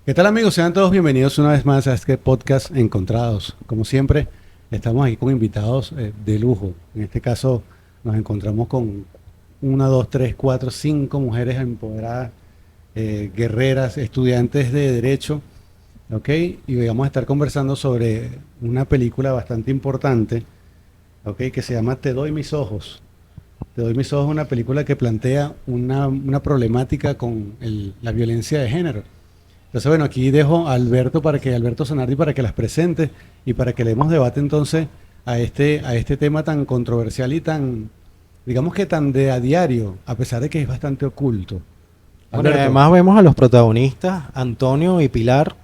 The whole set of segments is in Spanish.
¿Qué tal amigos? Sean todos bienvenidos una vez más a este podcast Encontrados. Como siempre, estamos aquí con invitados de lujo. En este caso nos encontramos con una, dos, tres, cuatro, cinco mujeres empoderadas, guerreras, estudiantes de Derecho, ¿ok? Y vamos a estar conversando sobre una película bastante importante, ¿ok? Que se llama Te doy mis ojos. Te doy mis ojos, una película que plantea una problemática con la violencia de género. Entonces, bueno, aquí dejo a Alberto Zanardi para que las presente y para que le demos debate entonces a este tema tan controversial y tan, digamos que tan de a diario, a pesar de que es bastante oculto. Bueno, y Alberto, además vemos a los protagonistas, Antonio y Pilar.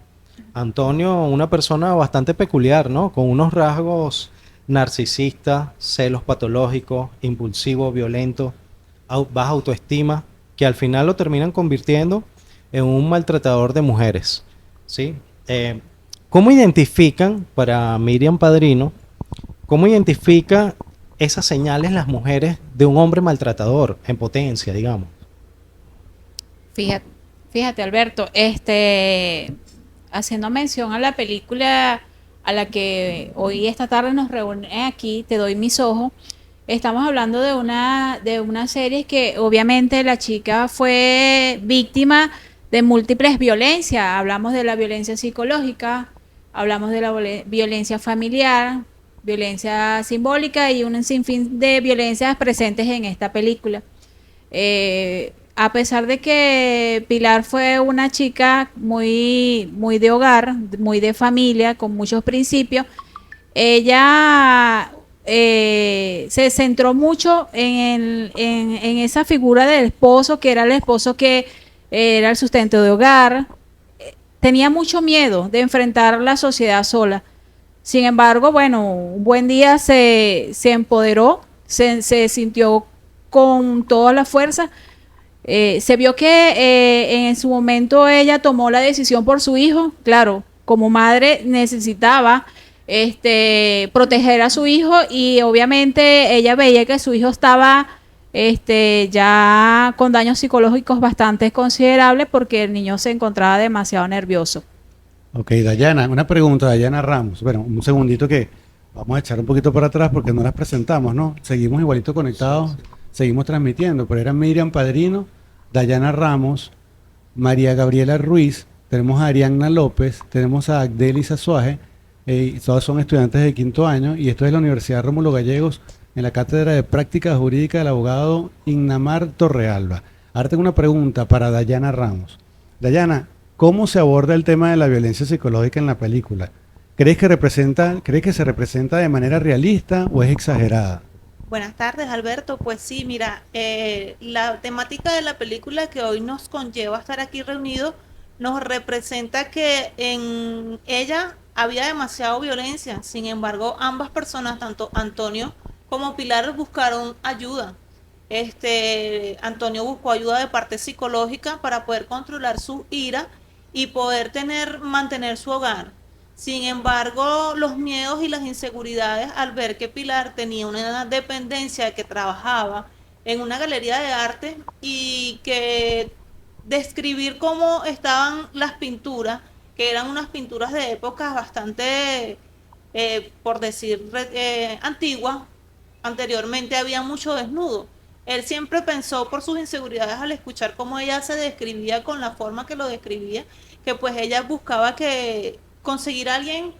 Antonio, una persona bastante peculiar, ¿no? Con unos rasgos narcisistas, celos patológicos, impulsivo, violento, baja autoestima, que al final lo terminan convirtiendo en un maltratador de mujeres, ¿sí? Eh, ¿Cómo identifican, para Miriam Padrino, cómo identifican esas señales las mujeres de un hombre maltratador en potencia, digamos? Fíjate, fíjate, Alberto, haciendo mención a la película a la que hoy esta tarde nos reúne aquí, Te doy mis ojos. Estamos hablando de una serie que obviamente la chica fue víctima de múltiples violencias. Hablamos de la violencia psicológica, hablamos de la violencia familiar, violencia simbólica y un sinfín de violencias presentes en esta película. A pesar de que Pilar fue una chica muy de hogar, muy de familia, con muchos principios, ella se centró mucho en esa figura del esposo, que era el esposo que era el sustento de hogar. Tenía mucho miedo de enfrentar la sociedad sola. Sin embargo, bueno, un buen día se empoderó, se sintió con toda la fuerza. Se vio que en su momento ella tomó la decisión por su hijo. Claro, como madre necesitaba proteger a su hijo, y obviamente ella veía que su hijo estaba ya con daños psicológicos bastante considerables porque el niño se encontraba demasiado nervioso. ok, Dayana, una pregunta, Dayana Ramos. Bueno, un segundito que vamos a echar un poquito para atrás porque no las presentamos, ¿no? Seguimos igualito Sí, conectados, sí. seguimos transmitiendo, pero eran Miriam Padrino, Dayana Ramos, María Gabriela Ruiz, tenemos a Arianna López, tenemos a Agdelis Azuaje, y todas son estudiantes de quinto año, y esto es la Universidad Rómulo Gallegos, en la Cátedra de Práctica Jurídica del abogado Innamar Torrealba. Ahora tengo una pregunta para Dayana Ramos. Dayana, ¿cómo se aborda el tema de la violencia psicológica en la película? ¿Crees que se representa de manera realista o es exagerada? Buenas tardes, Alberto. Pues sí, mira, la temática de la película que hoy nos conlleva a estar aquí reunidos nos representa que en ella había demasiada violencia. Sin embargo, ambas personas, tanto Antonio como Pilar, buscaron ayuda. Antonio buscó ayuda de parte psicológica para poder controlar su ira y poder mantener su hogar. Sin embargo, los miedos y las inseguridades al ver que Pilar tenía una dependencia, que trabajaba en una galería de arte y que describir cómo estaban las pinturas, que eran unas pinturas de épocas bastante, por decir, antiguas. Anteriormente había mucho desnudo. Él siempre pensó, por sus inseguridades, al escuchar cómo ella se describía, con la forma que lo describía, que pues ella buscaba que conseguir a alguien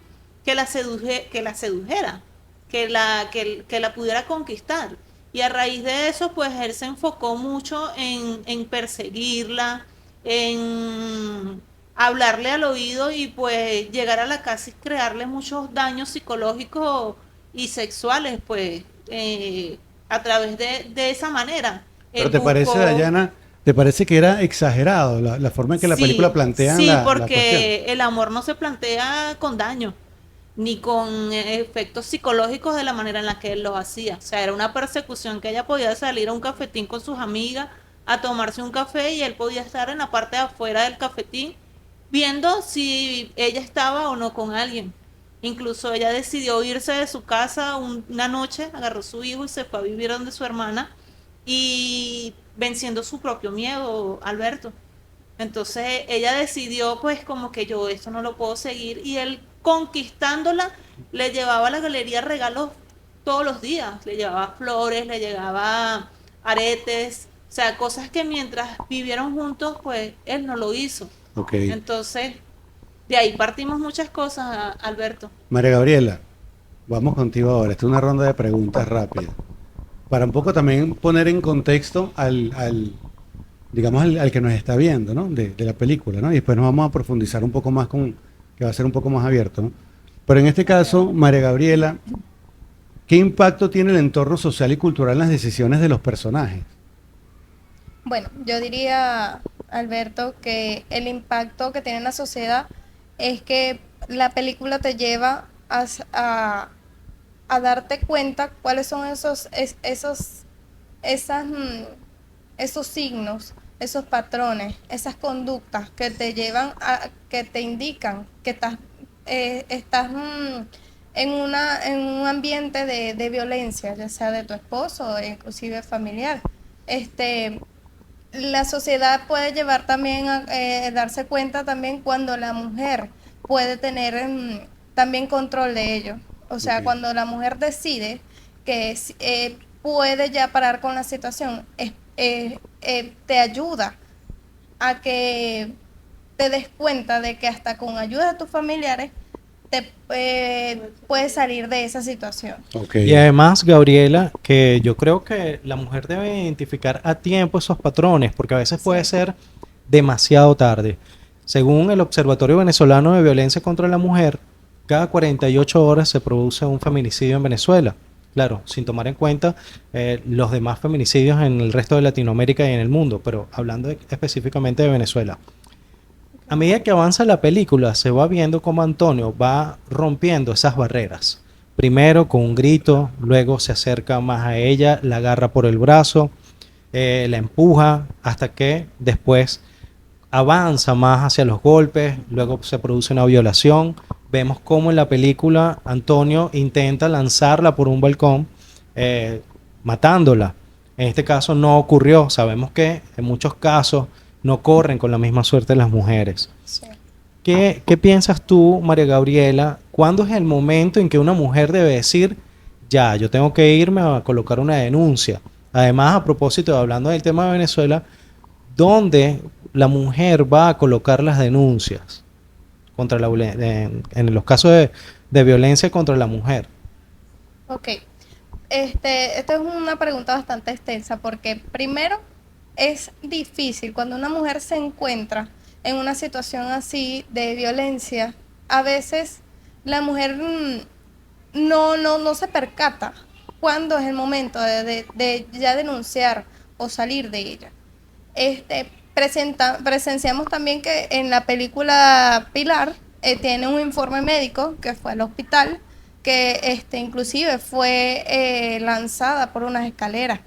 que la sedujera, que la pudiera conquistar. Y a raíz de eso, pues él se enfocó mucho en perseguirla, en hablarle al oído y pues llegar a la casa y crearle muchos daños psicológicos y sexuales, pues a través de esa manera. Pero Él ¿te parece, buscó, Dayana, te parece que era exagerado la forma en que la película sí, plantea sí, la cuestión? porque el amor no se plantea con daño, ni con efectos psicológicos de la manera en la que él los hacía. O sea, era una persecución, que ella podía salir a un cafetín con sus amigas a tomarse un café y él podía estar en la parte de afuera del cafetín viendo si ella estaba o no con alguien. Incluso ella decidió irse de su casa una noche, agarró su hijo y se fue a vivir donde su hermana, y venciendo su propio miedo, Alberto. Entonces ella decidió pues como que yo esto no lo puedo seguir y él conquistándola le llevaba a la galería regalos todos los días, le llevaba flores, le llevaba aretes, o sea, cosas que mientras vivieron juntos pues él no lo hizo. Ok. Entonces de ahí partimos muchas cosas, Alberto. María Gabriela, vamos contigo ahora. Esta es una ronda de preguntas rápidas. Para un poco también poner en contexto digamos, al que nos está viendo, ¿no? De la película, ¿no? Y después nos vamos a profundizar un poco más que va a ser un poco más abierto, ¿no? Pero en este caso, María Gabriela, ¿qué impacto tiene el entorno social y cultural en las decisiones de los personajes? Bueno, yo diría, Alberto, que el impacto que tiene en la sociedad es que la película te lleva a darte cuenta cuáles son esos signos, esos patrones, esas conductas que te llevan que te indican que estás en un ambiente de violencia, ya sea de tu esposo o inclusive familiar. La sociedad puede llevar también a darse cuenta también cuando la mujer puede tener también control de ello. O sea, cuando la mujer decide que puede ya parar con la situación, te ayuda a que te des cuenta de que hasta con ayuda de tus familiares te puedes salir de esa situación. Y además, Gabriela, que yo creo que la mujer debe identificar a tiempo esos patrones, porque a veces puede ser demasiado tarde. Según el Observatorio Venezolano de Violencia contra la Mujer, cada 48 horas se produce un feminicidio en Venezuela. Claro, sin tomar en cuenta los demás feminicidios en el resto de Latinoamérica y en el mundo, pero hablando específicamente de Venezuela. A medida que avanza la película, se va viendo cómo Antonio va rompiendo esas barreras. Primero con un grito, luego se acerca más a ella, la agarra por el brazo, la empuja, hasta que después avanza más hacia los golpes, luego se produce una violación. Vemos cómo en la película Antonio intenta lanzarla por un balcón, matándola. En este caso no ocurrió. Sabemos que en muchos casos no corren con la misma suerte las mujeres. Sí. ¿Qué piensas tú, María Gabriela? ¿Cuándo es el momento en que una mujer debe decir, ya, yo tengo que irme a colocar una denuncia? Además, a propósito, hablando del tema de Venezuela, ¿dónde la mujer va a colocar las denuncias contra en los casos de violencia contra la mujer? Ok. Esto es una pregunta bastante extensa porque primero es difícil cuando una mujer se encuentra en una situación así de violencia. A veces la mujer no se percata cuándo es el momento de ya denunciar o salir de ella. Presenciamos también que en la película Pilar tiene un informe médico que fue al hospital, que inclusive fue lanzada por unas escaleras,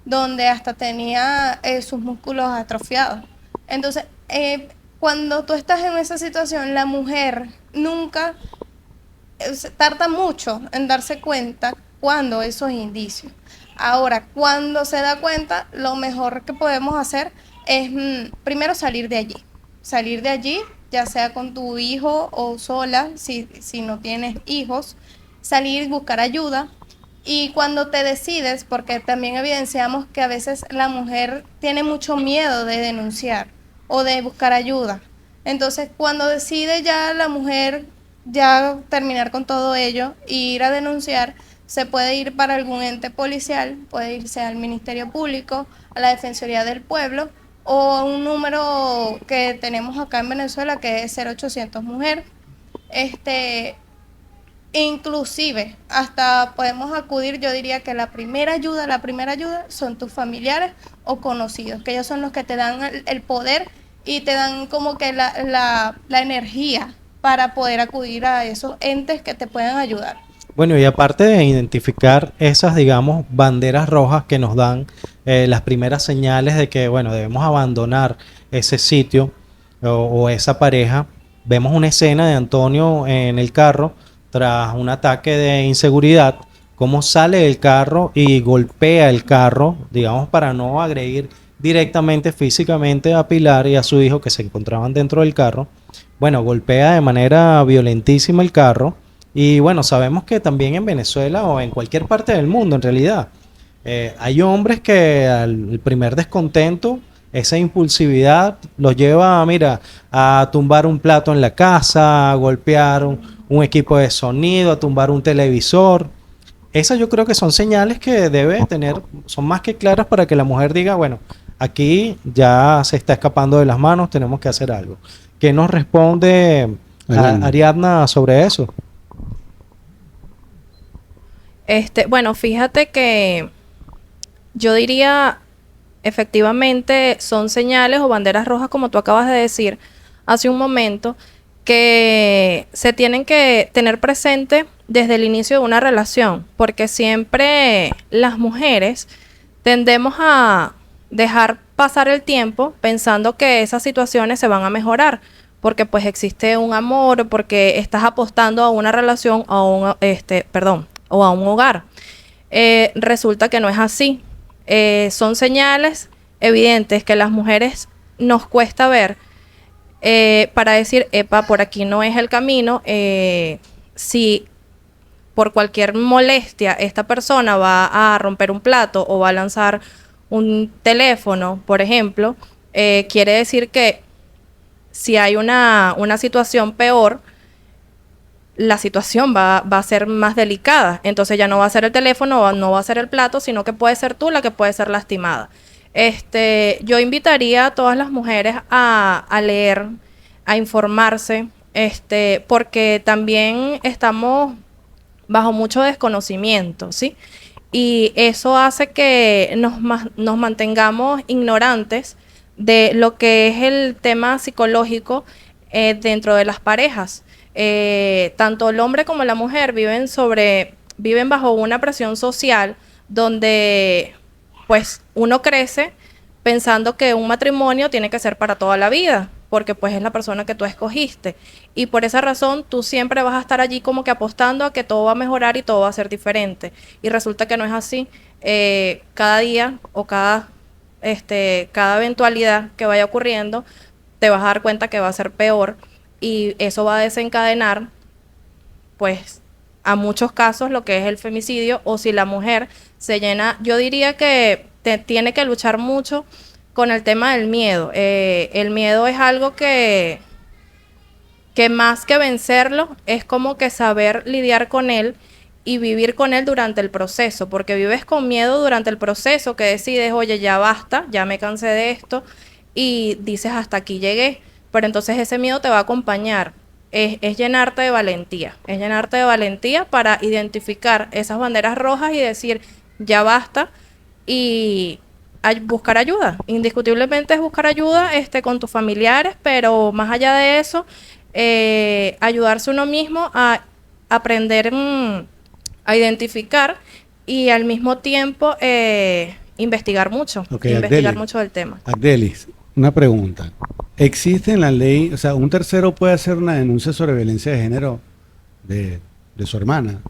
donde hasta tenía sus músculos atrofiados. Entonces, cuando tú estás en esa situación, la mujer nunca tarda mucho en darse cuenta cuando esos indicios. Ahora, cuando se da cuenta, lo mejor que podemos hacer es primero salir de allí, ya sea con tu hijo o sola, si no tienes hijos, salir y buscar ayuda. Y cuando te decides, porque también evidenciamos que a veces la mujer tiene mucho miedo de denunciar o de buscar ayuda. Entonces, cuando decide ya la mujer ya terminar con todo ello e ir a denunciar, se puede ir para algún ente policial, puede irse al Ministerio Público, a la Defensoría del Pueblo o un número que tenemos acá en Venezuela que es 0800 Mujer. Inclusive hasta podemos acudir, yo diría que la primera ayuda son tus familiares o conocidos, que ellos son los que te dan el poder y te dan como que la energía para poder acudir a esos entes que te puedan ayudar. Bueno, y aparte de identificar esas, digamos, banderas rojas que nos dan las primeras señales de que, bueno, debemos abandonar ese sitio o esa pareja, vemos una escena de Antonio en el carro tras un ataque de inseguridad, cómo sale del carro y golpea el carro, digamos, para no agredir directamente físicamente a Pilar y a su hijo que se encontraban dentro del carro. Bueno, golpea de manera violentísima el carro. Y bueno, sabemos que también en Venezuela o en cualquier parte del mundo en realidad hay hombres que al primer descontento, esa impulsividad los lleva, mira, a tumbar un plato en la casa, a golpear un equipo de sonido, a tumbar un televisor. Esas yo creo que son señales que debe tener, son más que claras para que la mujer diga, bueno, aquí ya se está escapando de las manos, tenemos que hacer algo. ¿Qué nos responde Ariadna sobre eso? Bueno, fíjate que yo diría, efectivamente, son señales o banderas rojas, como tú acabas de decir hace un momento, que se tienen que tener presente desde el inicio de una relación, porque siempre las mujeres tendemos a dejar pasar el tiempo pensando que esas situaciones se van a mejorar, porque pues existe un amor, porque estás apostando a una relación, a un, o a un hogar. Resulta que no es así. Son señales evidentes que las mujeres nos cuesta ver para decir, epa, por aquí no es el camino. Si por cualquier molestia esta persona va a romper un plato o va a lanzar un teléfono, por ejemplo, quiere decir que si hay una situación peor, la situación va a ser más delicada. Entonces ya no va a ser el teléfono, no va a ser el plato, sino que puede ser tú la que puede ser lastimada. Yo invitaría a todas las mujeres a leer, a informarse, porque también estamos bajo mucho desconocimiento, ¿sí? Y eso hace que nos mantengamos ignorantes de lo que es el tema psicológico dentro de las parejas. Tanto el hombre como la mujer viven bajo una presión social donde pues uno crece pensando que un matrimonio tiene que ser para toda la vida, porque pues es la persona que tú escogiste, y por esa razón tú siempre vas a estar allí como que apostando a que todo va a mejorar y todo va a ser diferente, y resulta que no es así. Cada día o cada eventualidad que vaya ocurriendo te vas a dar cuenta que va a ser peor, y eso va a desencadenar pues a muchos casos lo que es el femicidio, o si la mujer se llena, yo diría que tiene que luchar mucho con el tema del miedo. El miedo es algo que más que vencerlo, es como que saber lidiar con él y vivir con él durante el proceso, porque vives con miedo durante el proceso, que decides, oye, ya basta, ya me cansé de esto, y dices, hasta aquí llegué, pero entonces ese miedo te va a acompañar. Es llenarte de valentía, para identificar esas banderas rojas y decir, ya basta, y buscar ayuda. Indiscutiblemente es buscar ayuda con tus familiares, pero más allá de eso, ayudarse uno mismo a aprender a identificar y al mismo tiempo investigar mucho, mucho del tema. Agdelis, una pregunta. ¿Existe en la ley, o sea, un tercero puede hacer una denuncia sobre violencia de género de su hermana?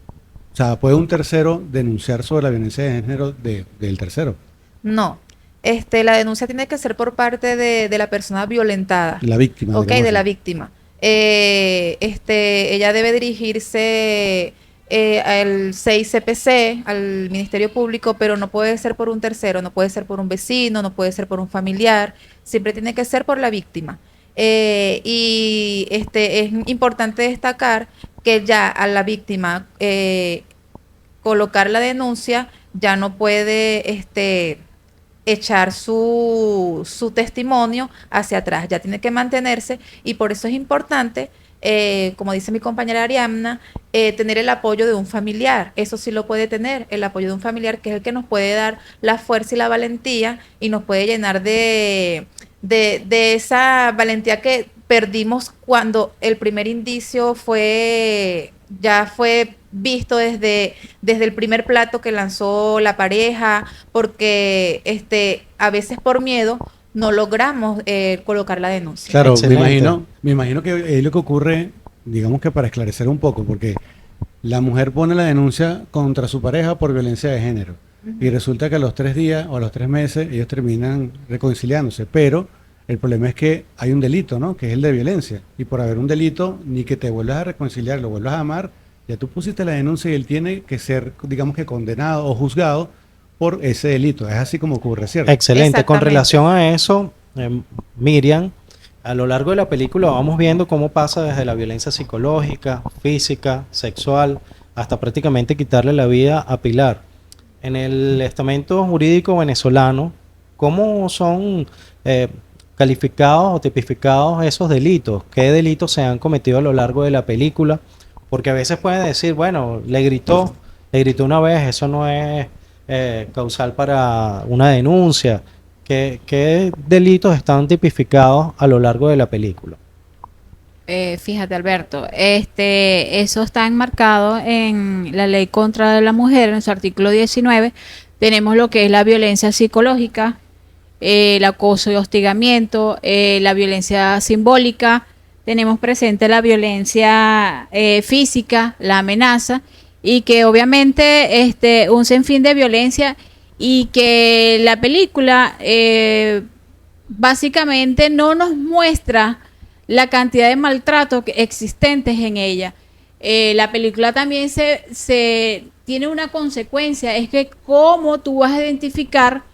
O sea, ¿puede un tercero denunciar sobre la violencia de género del tercero? No. La denuncia tiene que ser por parte de la persona violentada. La víctima. Ok, de la víctima. Ella debe dirigirse al 6CPC, al Ministerio Público, pero no puede ser por un tercero, no puede ser por un vecino, no puede ser por un familiar, siempre tiene que ser por la víctima. Es importante destacar que ya a la víctima colocar la denuncia ya no puede echar su testimonio hacia atrás, ya tiene que mantenerse, y por eso es importante, como dice mi compañera Ariadna, tener el apoyo de un familiar. Eso sí lo puede tener, el apoyo de un familiar, que es el que nos puede dar la fuerza y la valentía y nos puede llenar de esa valentía que perdimos cuando el primer indicio ya fue visto desde el primer plato que lanzó la pareja, porque a veces por miedo no logramos colocar la denuncia. Claro, me imagino que es lo que ocurre, digamos que para esclarecer un poco, porque la mujer pone la denuncia contra su pareja por violencia de género. y resulta que a los 3 días o a los 3 meses ellos terminan reconciliándose, pero el problema es que hay un delito, ¿no? Que es el de violencia, y por haber un delito, ni que te vuelvas a reconciliar, lo vuelvas a amar, ya tú pusiste la denuncia y él tiene que ser, digamos que condenado o juzgado por ese delito. Es así como ocurre, ¿cierto? Excelente. Con Exactamente. relación a eso, Miriam, a lo largo de la película vamos viendo cómo pasa desde la violencia psicológica, física, sexual, hasta prácticamente quitarle la vida a Pilar. En el estamento jurídico venezolano, ¿cómo son calificados o tipificados esos delitos? ¿Qué delitos se han cometido a lo largo de la película? Porque a veces pueden decir, bueno, le gritó una vez, eso no es causal para una denuncia. ¿Qué delitos están tipificados a lo largo de la película? Fíjate, Alberto, eso está enmarcado en la Ley contra la Mujer, en su artículo 19. Tenemos lo que es la violencia psicológica, el acoso y hostigamiento, la violencia simbólica. Tenemos presente la violencia física, la amenaza, y que obviamente un sinfín de violencia, y que la película básicamente no nos muestra la cantidad de maltrato existentes en ella. La película también se tiene una consecuencia, es que cómo tú vas a identificar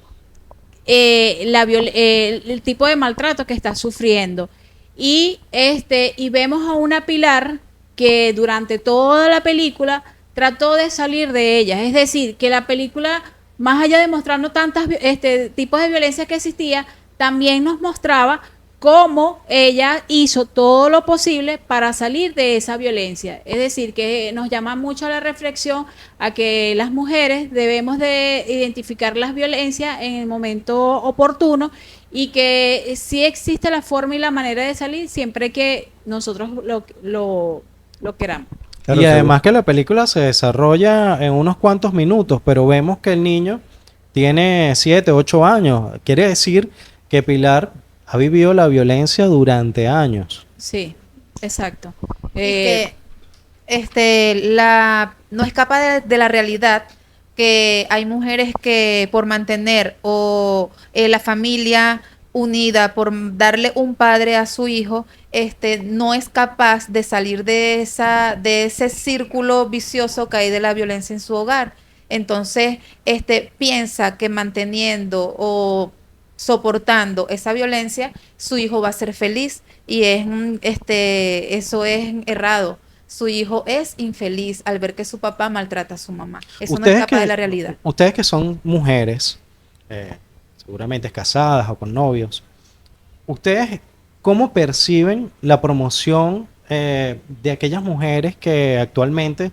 el tipo de maltrato que estás sufriendo. Y vemos a una Pilar que durante toda la película trató de salir de ella. Es decir, que la película, más allá de mostrarnos tantos tipos de violencia que existía, también nos mostraba cómo ella hizo todo lo posible para salir de esa violencia. Es decir, que nos llama mucho a la reflexión a que las mujeres debemos de identificar las violencias en el momento oportuno, y que sí existe la forma y la manera de salir siempre que nosotros lo queramos. Claro, y seguro. además que la película se desarrolla en unos cuantos minutos, pero vemos que el niño tiene 7, 8 años. Quiere decir que Pilar ha vivido la violencia durante años. Sí, exacto. Y que no escapa de la realidad que hay mujeres que por mantener la familia unida, por darle un padre a su hijo, no es capaz de salir de ese círculo vicioso que hay de la violencia en su hogar. Entonces, piensa que manteniendo o soportando esa violencia, su hijo va a ser feliz, y eso es errado. Su hijo es infeliz al ver que su papá maltrata a su mamá. Eso no escapa de la realidad. Ustedes que son mujeres, seguramente casadas o con novios, ¿ustedes cómo perciben la promoción de aquellas mujeres que actualmente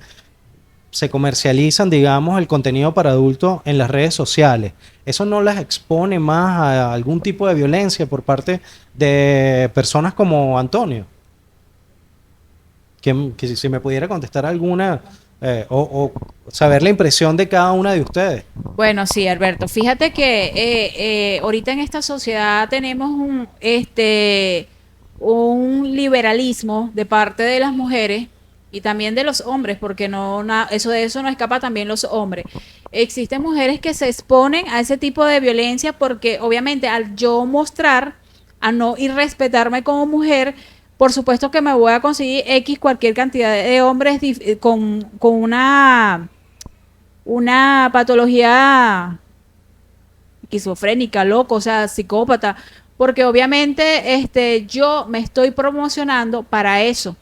se comercializan, digamos, el contenido para adultos en las redes sociales? ¿Eso no las expone más a algún tipo de violencia por parte de personas como Antonio? Que si me pudiera contestar alguna o saber la impresión de cada una de ustedes. Bueno, sí, Alberto. Fíjate que ahorita en esta sociedad tenemos un liberalismo de parte de las mujeres y también de los hombres, porque de eso no escapa también los hombres. Existen mujeres que se exponen a ese tipo de violencia porque obviamente al yo mostrar, a no irrespetarme como mujer, por supuesto que me voy a conseguir cualquier cantidad de hombres con una patología esquizofrénica, loco, o sea, psicópata, porque obviamente yo me estoy promocionando para eso.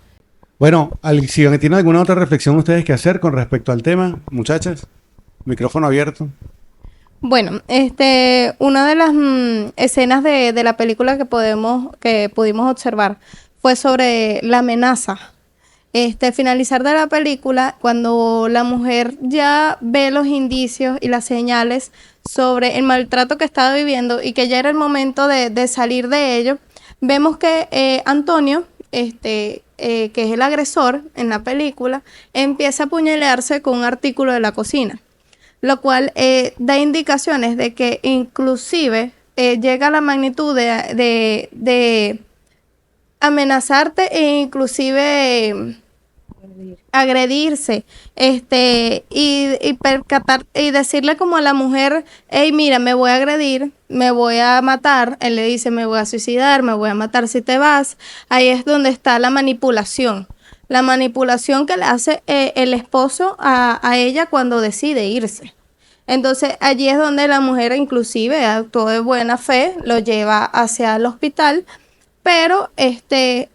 Bueno, si tienen alguna otra reflexión ustedes que hacer con respecto al tema, muchachas, micrófono abierto. Bueno, una de las escenas de la película que pudimos observar fue sobre la amenaza. Finalizar de la película, cuando la mujer ya ve los indicios y las señales sobre el maltrato que estaba viviendo y que ya era el momento de salir de ello, vemos que Antonio, que es el agresor en la película, empieza a apuñalarse con un artículo de la cocina, lo cual da indicaciones de que inclusive llega a la magnitud de amenazarte e inclusive agredirse, y percatar y decirle como a la mujer, hey, mira, me voy a agredir, me voy a matar. Él le dice, me voy a suicidar, me voy a matar si te vas. Ahí es donde está la manipulación que le hace el esposo a ella cuando decide irse. Entonces allí es donde la mujer inclusive actuó de buena fe, lo lleva hacia el hospital, pero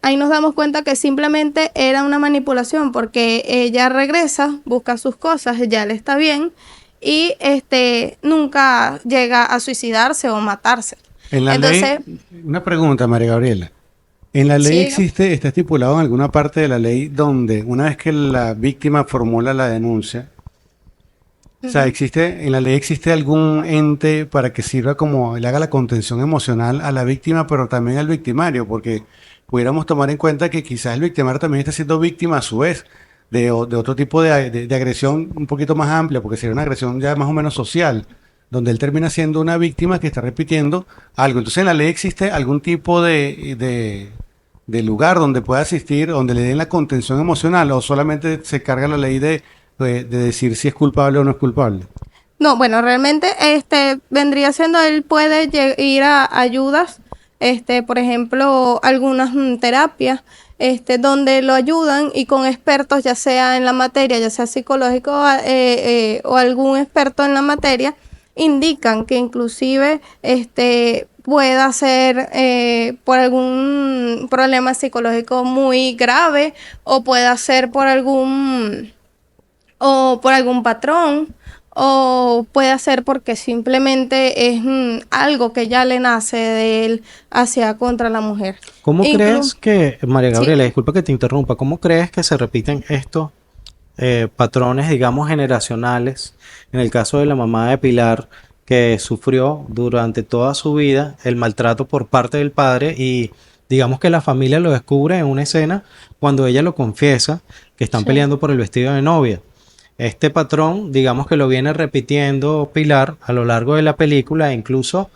ahí nos damos cuenta que simplemente era una manipulación, porque ella regresa, busca sus cosas, ya le está bien, y nunca llega a suicidarse o matarse. En la Entonces, ley, una pregunta, María Gabriela. ¿En la ley Sí. está estipulado en alguna parte de la ley donde una vez que la víctima formula la denuncia, o sea, en la ley existe algún ente para que sirva como, le haga la contención emocional a la víctima, pero también al victimario? Porque pudiéramos tomar en cuenta que quizás el victimario también está siendo víctima a su vez de otro tipo de agresión un poquito más amplia, porque sería una agresión ya más o menos social, donde él termina siendo una víctima que está repitiendo algo. Entonces, en la ley existe algún tipo de lugar donde pueda asistir, donde le den la contención emocional, o solamente se carga la ley de decir si es culpable o no es culpable. No, bueno, realmente vendría siendo, él puede ir a ayudas, por ejemplo, algunas terapias, donde lo ayudan y con expertos, ya sea en la materia, ya sea psicológico, o algún experto en la materia, indican que inclusive pueda ser por algún problema psicológico muy grave, o pueda ser por algún patrón, o puede ser porque simplemente es algo que ya le nace de él hacia contra la mujer. ¿Cómo crees Inclu- que, María Sí. Gabriela, disculpa que te interrumpa, ¿cómo crees que se repiten estos patrones, digamos, generacionales? En el caso de la mamá de Pilar, que sufrió durante toda su vida el maltrato por parte del padre, y digamos que la familia lo descubre en una escena cuando ella lo confiesa, que están Sí. peleando por el vestido de novia. Este patrón, digamos que lo viene repitiendo Pilar a lo largo de la película, incluso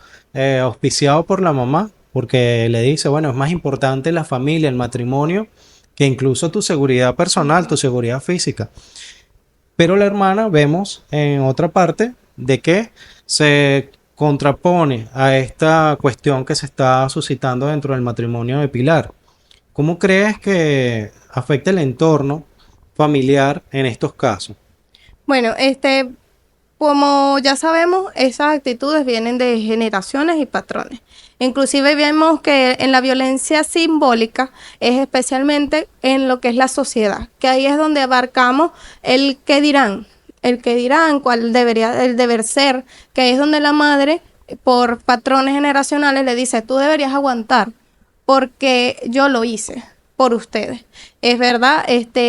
auspiciado por la mamá, porque le dice, bueno, es más importante la familia, el matrimonio, que incluso tu seguridad personal, tu seguridad física. Pero la hermana, vemos en otra parte de que se contrapone a esta cuestión que se está suscitando dentro del matrimonio de Pilar. ¿Cómo crees que afecta el entorno familiar en estos casos? Bueno, como ya sabemos, esas actitudes vienen de generaciones y patrones. Inclusive vemos que en la violencia simbólica es especialmente en lo que es la sociedad, que ahí es donde abarcamos el qué dirán, cuál debería el deber ser, que ahí es donde la madre, por patrones generacionales, le dice, tú deberías aguantar porque yo lo hice por ustedes. Es verdad,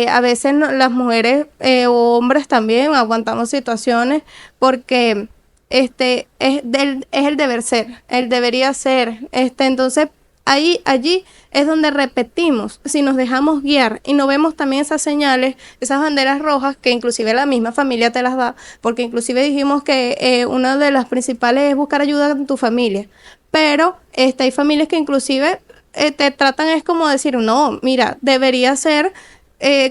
a veces las mujeres o hombres también aguantamos situaciones porque es el deber ser, el debería ser. Entonces, allí es donde repetimos, si nos dejamos guiar y no vemos también esas señales, esas banderas rojas que inclusive la misma familia te las da, porque inclusive dijimos que una de las principales es buscar ayuda en tu familia, pero hay familias que inclusive te tratan es como decir, no, mira, debería ser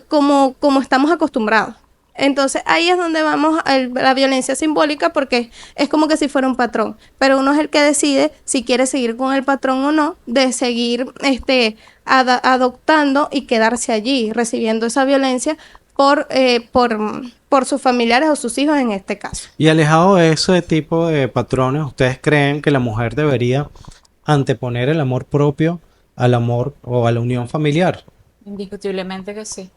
como estamos acostumbrados. Entonces ahí es donde vamos a la violencia simbólica, porque es como que si fuera un patrón, pero uno es el que decide si quiere seguir con el patrón o no, de seguir adoptando y quedarse allí recibiendo esa violencia por sus familiares o sus hijos en este caso. Y alejado de ese tipo de patrones, ¿ustedes creen que la mujer debería anteponer el amor propio al amor o a la unión familiar? Indiscutiblemente que sí.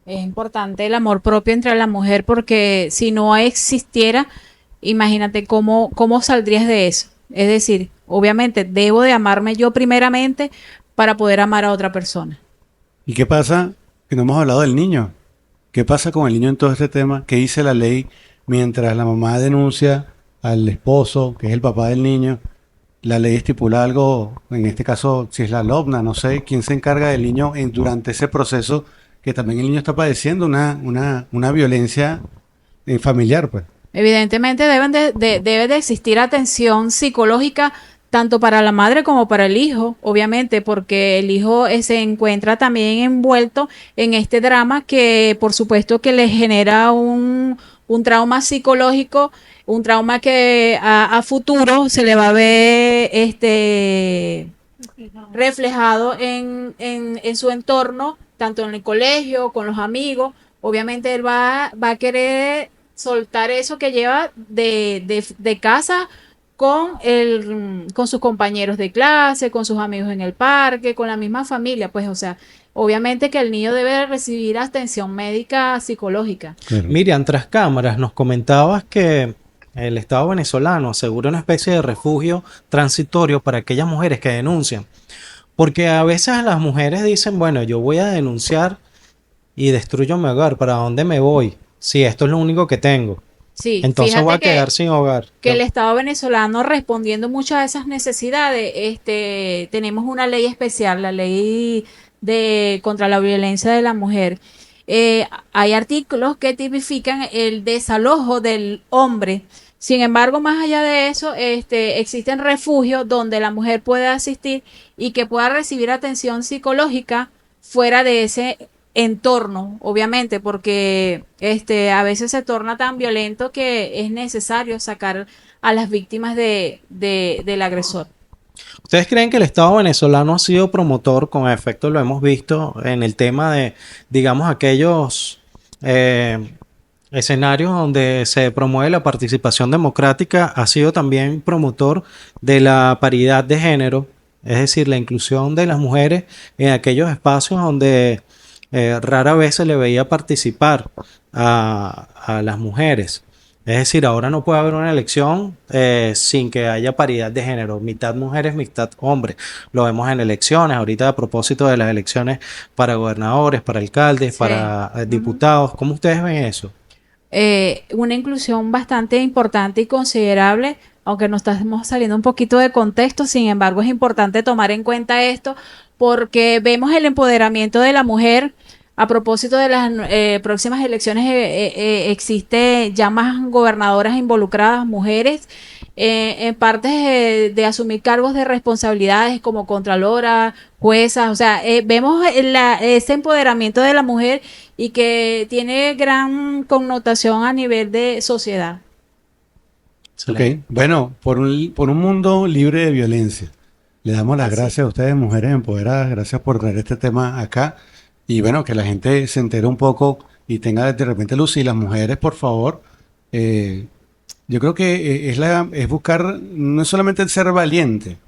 Es importante el amor propio entre la mujer, porque si no existiera, imagínate cómo saldrías de eso. Es decir, obviamente debo de amarme yo primeramente para poder amar a otra persona. ¿Y qué pasa? Que no hemos hablado del niño. ¿Qué pasa con el niño en todo este tema? ¿Qué dice la ley mientras la mamá denuncia al esposo, que es el papá del niño? La ley estipula algo, en este caso, si es la LOBNA, no sé, quién se encarga del niño durante ese proceso, que también el niño está padeciendo una violencia familiar, pues. Evidentemente debe de existir atención psicológica tanto para la madre como para el hijo, obviamente, porque el hijo se encuentra también envuelto en este drama que por supuesto que le genera un trauma psicológico, un trauma que a futuro se le va a ver reflejado en su entorno, tanto en el colegio, con los amigos. Obviamente él va a querer soltar eso que lleva de casa con sus compañeros de clase, con sus amigos en el parque, con la misma familia, pues, o sea, obviamente que el niño debe recibir atención médica psicológica. Claro. Miriam, tras cámaras, nos comentabas que el Estado venezolano asegura una especie de refugio transitorio para aquellas mujeres que denuncian. Porque a veces las mujeres dicen, bueno, yo voy a denunciar y destruyo mi hogar, ¿para dónde me voy? Si esto es lo único que tengo. Sí, Entonces fíjate voy a quedar sin hogar. que el Estado venezolano respondiendo mucho a esas necesidades, tenemos una ley especial, la ley contra la violencia de la mujer. Hay artículos que tipifican el desalojo del hombre. Sin embargo, más allá de eso, existen refugios donde la mujer puede asistir y que pueda recibir atención psicológica fuera de ese entorno, obviamente, porque a veces se torna tan violento que es necesario sacar a las víctimas del agresor. ¿Ustedes creen que el Estado venezolano ha sido promotor, con efecto lo hemos visto en el tema de, digamos, aquellos escenarios donde se promueve la participación democrática, ha sido también promotor de la paridad de género, es decir, la inclusión de las mujeres en aquellos espacios donde rara vez se le veía participar a las mujeres? Es decir, ahora no puede haber una elección sin que haya paridad de género, mitad mujeres, mitad hombres. Lo vemos en elecciones, ahorita a propósito de las elecciones para gobernadores, para alcaldes, Sí. para diputados. ¿Cómo ustedes ven eso? Una inclusión bastante importante y considerable, aunque nos estamos saliendo un poquito de contexto, sin embargo es importante tomar en cuenta esto porque vemos el empoderamiento de la mujer. A propósito de las próximas elecciones, existe ya más gobernadoras involucradas, mujeres, en partes de asumir cargos de responsabilidades como contralora, juezas, o sea, vemos ese empoderamiento de la mujer y que tiene gran connotación a nivel de sociedad. Ok, bueno, por un mundo libre de violencia. Le damos las Así. gracias a ustedes, mujeres empoderadas, gracias por traer este tema acá. Y bueno, que la gente se entere un poco y tenga de repente luz. Y las mujeres, por favor, yo creo que es buscar, no es solamente el ser valiente,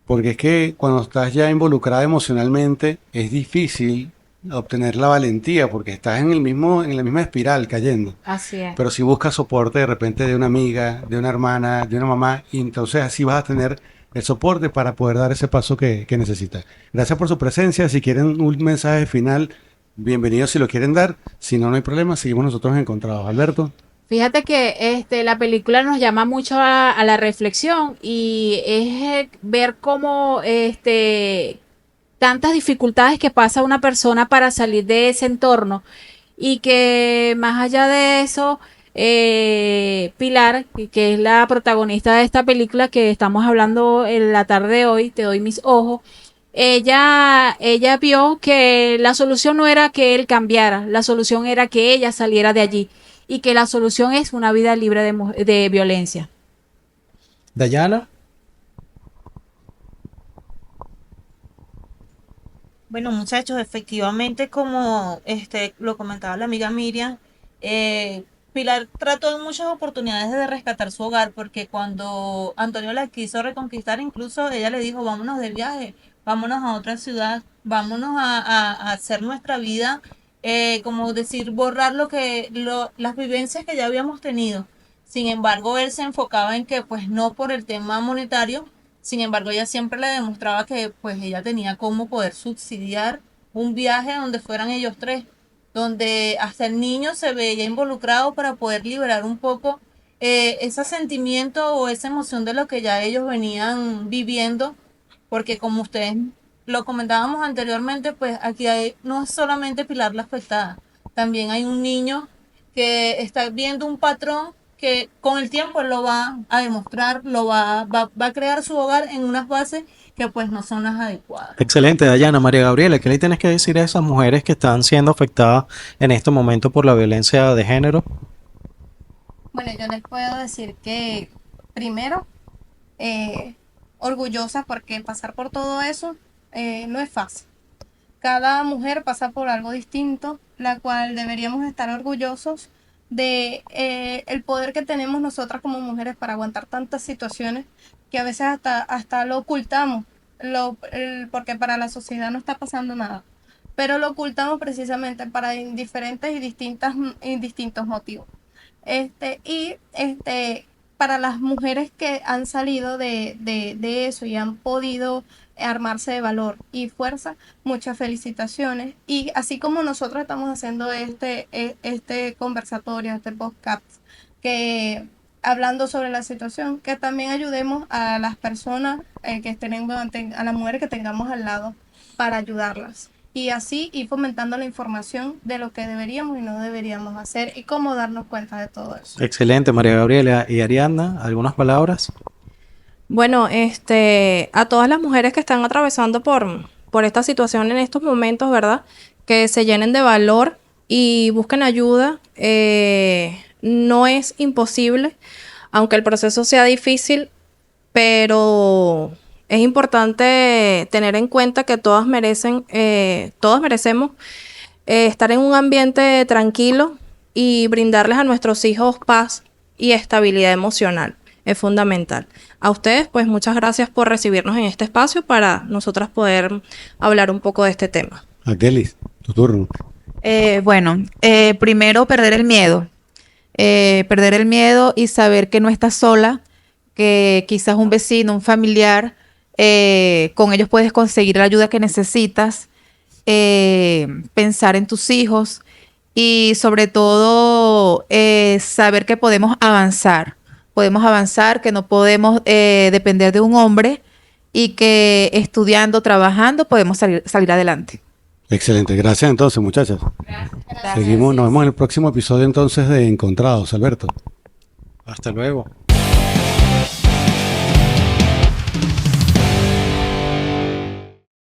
porque es que cuando estás ya involucrada emocionalmente es difícil obtener la valentía porque estás en la misma espiral cayendo. Así es. Pero si buscas soporte de repente de una amiga, de una hermana, de una mamá, y entonces así vas a tener el soporte para poder dar ese paso que necesitas. Gracias por su presencia. Si quieren un mensaje final, bienvenidos si lo quieren dar. Si no, no hay problema. Seguimos nosotros encontrados. Alberto. Fíjate que la película nos llama mucho a la reflexión y es ver cómo tantas dificultades que pasa una persona para salir de ese entorno y que más allá de eso, Pilar, que es la protagonista de esta película que estamos hablando en la tarde de hoy, Te doy mis ojos, ella vio que la solución no era que él cambiara, la solución era que ella saliera de allí y que la solución es una vida libre de violencia. Dayana. Bueno, muchachos, efectivamente, como lo comentaba la amiga Miriam, Pilar trató en muchas oportunidades de rescatar su hogar, porque cuando Antonio la quiso reconquistar, incluso ella le dijo, vámonos de viaje, vámonos a otra ciudad, vámonos a hacer nuestra vida, como decir, borrar las vivencias que ya habíamos tenido. Sin embargo, él se enfocaba en que, pues, no por el tema monetario. Sin embargo, ella siempre le demostraba que pues ella tenía cómo poder subsidiar un viaje donde fueran ellos tres, donde hasta el niño se veía involucrado para poder liberar un poco ese sentimiento o esa emoción de lo que ya ellos venían viviendo, porque como ustedes lo comentábamos anteriormente, pues aquí no es solamente Pilar la afectada, también hay un niño que está viendo un patrón que con el tiempo él lo va a demostrar, va a crear su hogar en unas bases que pues no son las adecuadas. Excelente, Dayana. María Gabriela, ¿qué le tienes que decir a esas mujeres que están siendo afectadas en este momento por la violencia de género? Bueno, yo les puedo decir que primero, orgullosa porque pasar por todo eso no es fácil. Cada mujer pasa por algo distinto, la cual deberíamos estar orgullosos de el poder que tenemos nosotras como mujeres para aguantar tantas situaciones que a veces hasta lo ocultamos, porque para la sociedad no está pasando nada, pero lo ocultamos precisamente para diferentes y distintos motivos. Para las mujeres que han salido de eso y han podido armarse de valor y fuerza, muchas felicitaciones. Y así como nosotros estamos haciendo este conversatorio, este podcast, que hablando sobre la situación, que también ayudemos a las personas a las mujeres que tengamos al lado para ayudarlas. Y así ir fomentando la información de lo que deberíamos y no deberíamos hacer y cómo darnos cuenta de todo eso. Excelente, María Gabriela. Y Ariadna, ¿algunas palabras? Bueno, a todas las mujeres que están atravesando por esta situación en estos momentos, ¿verdad? Que se llenen de valor y busquen ayuda. No es imposible, aunque el proceso sea difícil, pero es importante tener en cuenta que todos merecemos estar en un ambiente tranquilo y brindarles a nuestros hijos paz y estabilidad emocional. Es fundamental. A ustedes, pues muchas gracias por recibirnos en este espacio para nosotras poder hablar un poco de este tema. Akelis, tu turno. Primero perder el miedo. Perder el miedo y saber que no estás sola, que quizás un vecino, un familiar, con ellos puedes conseguir la ayuda que necesitas, pensar en tus hijos y sobre todo saber que podemos avanzar, que no podemos depender de un hombre y que estudiando, trabajando podemos salir adelante. Excelente, gracias entonces, muchachas. Gracias. Seguimos, nos vemos en el próximo episodio entonces de Encontrados, Alberto. Hasta luego.